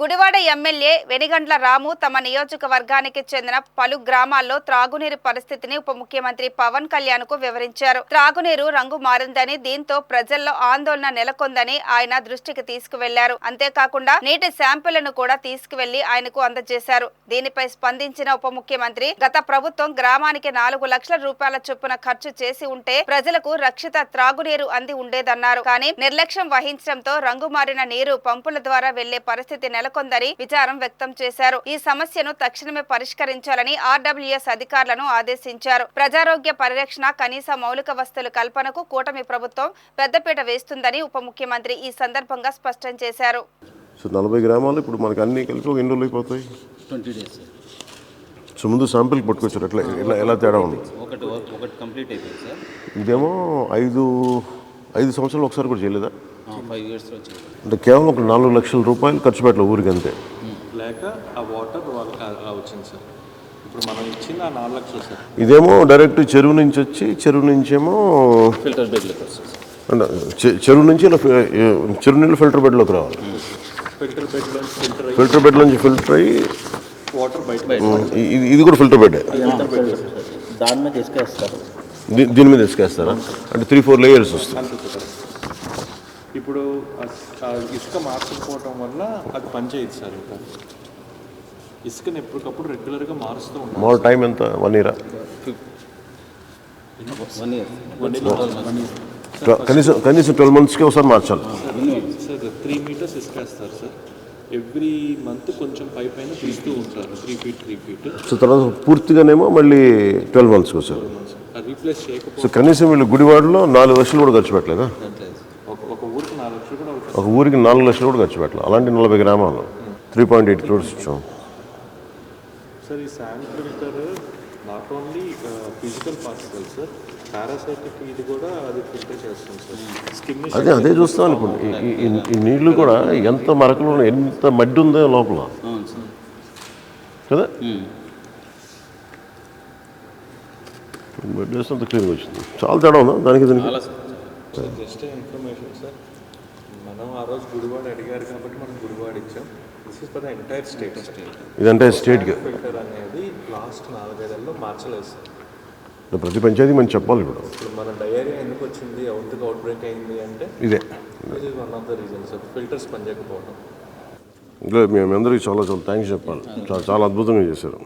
Gudivada MLA Venigandla రాము తమ నియోజకవర్గానికి చెందిన పలు గ్రామాల్లో త్రాగునీరు పరిస్థితిని ఉప ముఖ్యమంత్రి పవన్ కళ్యాణ్ కు వివరించారు. త్రాగునీరు రంగు మారిందని, దీంతో ప్రజల్లో ఆందోళన నెలకొందని ఆయన దృష్టికి తీసుకువెళ్లారు. అంతేకాకుండా నీటి శాంపిళ్లను కూడా తీసుకువెళ్లి ఆయనకు అందజేశారు. దీనిపై స్పందించిన ఉప ముఖ్యమంత్రి, గత ప్రభుత్వం గ్రామానికి 4 లక్షల రూపాయల చొప్పున ఖర్చు చేసి ఉంటే ప్రజలకు రక్షిత త్రాగునీరు అంది ఉండేదన్నారు. కానీ నిర్లక్ష్యం వహించడంతో రంగు మారిన నీరు పంపుల ద్వారా వెళ్లే పరిస్థితి నెలకొందని విచారం వ్యక్తం చేశారు. ఈ సమస్యను తక్షణమే పరిష్కరించాలని ఆర్డబ్ల్యూఎస్ అధికారులను ఆదేశించారు. ప్రజారోగ్య పరిరక్షణ, కనీస మౌలిక వసతుల కల్పనకు కూటమి ప్రభుత్వం పెద్దపీట వేస్తుందని ఉప ముఖ్యమంత్రి ఈ సందర్భంగా స్పష్టం చేశారు. 40 గ్రామాలు ఇప్పుడు మనకి అన్ని కలిపి ఎన్ని రోజులు అయిపోతాయి? 20 days. సో ముందు శాంపిల్ పట్టుకొచ్చారు. ఎలా తేడా ఉంది? ఒకటి కంప్లీట్ అయిపోయింది సార్. ఇదేమో 5 సంవత్సరాలు ఒకసారి కూడా చేయలేదా? 5 years అంటే కేవలం ఒక 4 లక్షల రూపాయలు ఖర్చు పెట్టలే ఊరికి అంతే. లేక ఆ వాటర్ వాళ్ళకి అలా వచ్చింది సార్. ఇప్పుడు మనం ఇచ్చింది ఆ 4 లక్షలు సార్. ఇదేమో డైరెక్ట్ చెరువు నుంచి వచ్చి, చెరువు నుంచేమో ఫిల్టర్ బెడ్లోకి వస్తుంది. అంటే చెరువు నుంచి చెరువు నీళ్ళు ఫిల్టర్ బెడ్లోకి రావాలి. ఫిల్టర్ బెడ్ నుంచి ఫిల్టర్ అయ్యి వాటర్ బయట ఇది కూడా ఫిల్టర్ బెడ్. దాని మీద ఇసుకేస్తారు. దీని మీద ఇసుకేస్తారా? అంటే 3-4 లేయర్స్ వస్తుంది. ఇప్పుడు ఇసుక మార్చకపోవటం వల్ల అది పనిచేయదు సార్. ఇంకా ఇసుకని ఎప్పటికప్పుడు రెగ్యులర్గా మారుస్తూ ఉంటాం. మామూలు టైం ఎంత? 1 year? 1 year. కనీసం 12 monthsకి ఒకసారి మార్చాలి సార్. 3 meters ఇసుకేస్తారు సార్. ఎవ్రీ మంత్ కొంచెం పైన తీస్తూ ఉంటారు. 3 feet. సో తర్వాత పూర్తిగానేమో మళ్ళీ 12 monthsకి వస్తారు. రీప్లేస్ చేయకపోతే సో కనీసం వీళ్ళు గుడివాడలో 4 లక్షలు కూడా ఖర్చు పెట్టలేదా? ఒక ఊరికి 4 లక్షలు కూడా అవుతుంది. ఒక ఊరికి 4 లక్షలు కూడా ఖర్చు పెట్టలేదు. అలాంటి 40 గ్రామాలు 3.8 crores ఇచ్చాం సార్. ఈ sand filter not only physical particles sir, parasitic ఇది కూడా అది ఫిల్టర్ చేస్తుంది సార్. అదే చూస్తాం అనుకోండి. ఈ నీళ్లు కూడా ఎంత మరకలు ఉన్నాయి, ఎంత మడ్డి ఉందో లోపల కదా. మడ్డి వేస్తే అంత క్లీన్గా వచ్చింది. చాలా తేడా ఉందా దానికి? Just information sir. మనం ఆ రోజు గుడివాడ అడిగారు కాబట్టి మనం గుడివాడ ఇచ్చాం. This is for the entire state. ఇది ఎంటైర్ స్టేట్కి ఫిల్టర్ అనేది లాస్ట్ 4-5 ఏళ్లలో మార్చలేదు సార్. ప్రతి పంచాయతీ మనం చెప్పాలి. ఇప్పుడు మన డయేరియా ఎందుకు వచ్చింది, ఎందుకు అవుట్ బ్రేక్ అయింది అంటే ఇదే one of the reasons sir. Filters పనిచేయకపోవడం. ఇంకా మేమందరికీ చాలా థ్యాంక్స్ చెప్పాలి. చాలా అద్భుతంగా చేశారు.